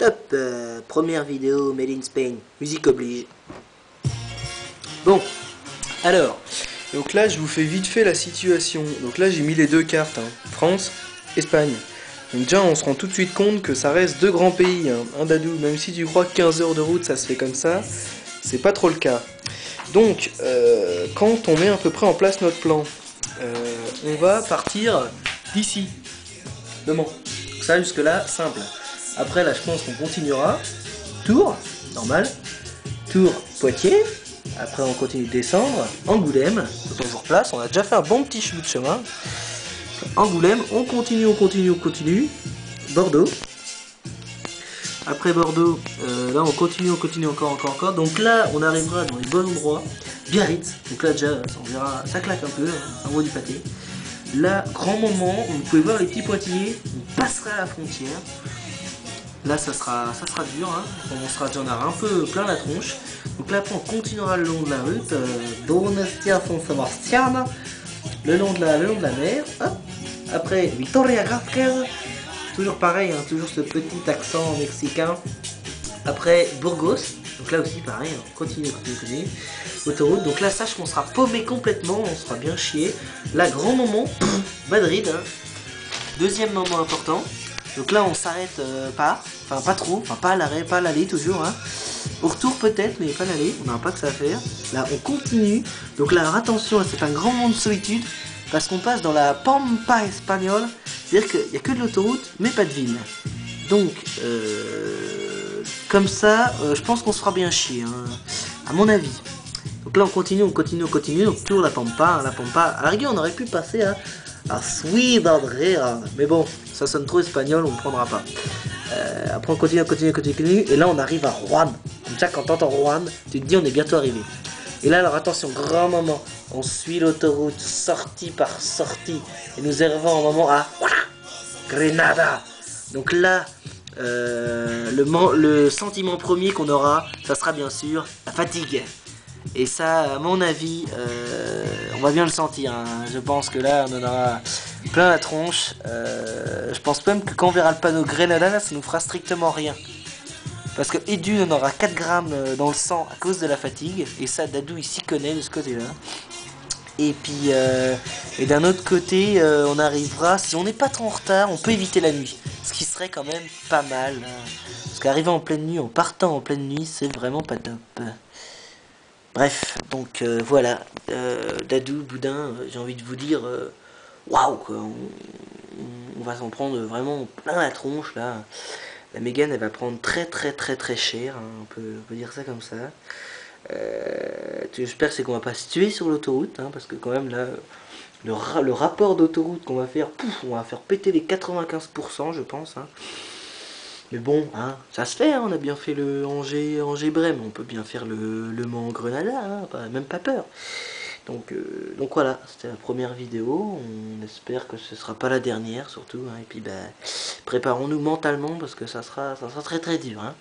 Hop, première vidéo Made in Spain, musique oblige. Bon, alors, Donc là je vous fais vite fait la situation. Donc là j'ai mis les deux cartes, hein. France, Espagne. Donc déjà on se rend tout de suite compte que ça reste deux grands pays, hein, Dadou. Même si tu crois que 15 heures de route ça se fait comme ça, c'est pas trop le cas. Donc quand on met à peu près en place notre plan, on va partir d'ici, de Mans. Ça jusque là, simple. Après là je pense qu'on continuera. Tours, normal. Tours, Poitiers. Après on continue de descendre. Angoulême, toujours place. On a déjà fait un bon petit bout de chemin. Angoulême, on continue, on continue, on continue. Bordeaux. Après Bordeaux, là on continue encore. Donc là on arrivera dans les bons endroits. Biarritz, donc là déjà on verra, ça claque un peu, hein, ça envoie du pâté. Là, grand moment, vous pouvez voir les petits pointillés, on passera à la frontière. Là ça sera dur, hein. On sera déjà en a un peu plein la tronche. Donc là après on continuera le long de la route, Donostia San Sebastian, le long de la mer. Hop. Après Vitoria-Gasteiz, toujours pareil, hein, toujours ce petit accent mexicain. Après Burgos, donc là aussi pareil, on continue. Autoroute, donc là sache qu'on sera paumé complètement, on sera bien chié. Là grand moment, Madrid, hein. Deuxième moment important. Donc là on s'arrête pas trop, pas à l'arrêt, pas à l'aller toujours, hein. Au retour peut-être, mais pas l'aller, on n'aura pas que ça à faire. Là on continue, donc là alors, attention, c'est un grand moment de solitude, parce qu'on passe dans la Pampa espagnole, c'est-à-dire qu'il n'y a que de l'autoroute, mais pas de ville. Donc, comme ça, je pense qu'on se fera bien chier, hein, à mon avis. Donc là on continue, donc toujours la Pampa, à la rigueur on aurait pu passer à Ciudad, mais bon, ça sonne trop espagnol, on ne prendra pas. Après on continue, et là on arrive à Rouen. Comme ça quand t'entends Rouen, tu te dis on est bientôt arrivé. Et là alors attention, grand moment, on suit l'autoroute sortie par sortie, et nous arrivons un moment à Grenada. Donc là, le sentiment premier qu'on aura, ça sera bien sûr la fatigue. Et ça, à mon avis, on va bien le sentir, hein. Je pense que là, on en aura plein la tronche. Je pense même que quand on verra le panneau Grenada, là, ça nous fera strictement rien. Parce que Edu, on aura 4 grammes dans le sang à cause de la fatigue. Et ça, Dadou, il s'y connaît de ce côté-là. Et puis, et d'un autre côté, on arrivera, si on n'est pas trop en retard, on peut éviter la nuit. Ce qui serait quand même pas mal, hein. Parce qu'arriver en pleine nuit, en partant en pleine nuit, c'est vraiment pas top. Bref, donc voilà, Dadou, Boudin, j'ai envie de vous dire, waouh, on va s'en prendre vraiment plein la tronche là. La Mégane, elle va prendre très cher, hein, on peut dire ça comme ça. J'espère c'est qu'on va pas se tuer sur l'autoroute, hein, parce que quand même là, le rapport d'autoroute qu'on va faire, on va faire péter les 95% je pense, hein. Mais bon, hein, ça se fait, hein, on a bien fait le Angers-Brême, on peut bien faire le Mans-Grenada, hein, même pas peur. Donc voilà, c'était la première vidéo, on espère que ce sera pas la dernière surtout, hein, et puis préparons-nous mentalement parce que ça sera très dur, hein.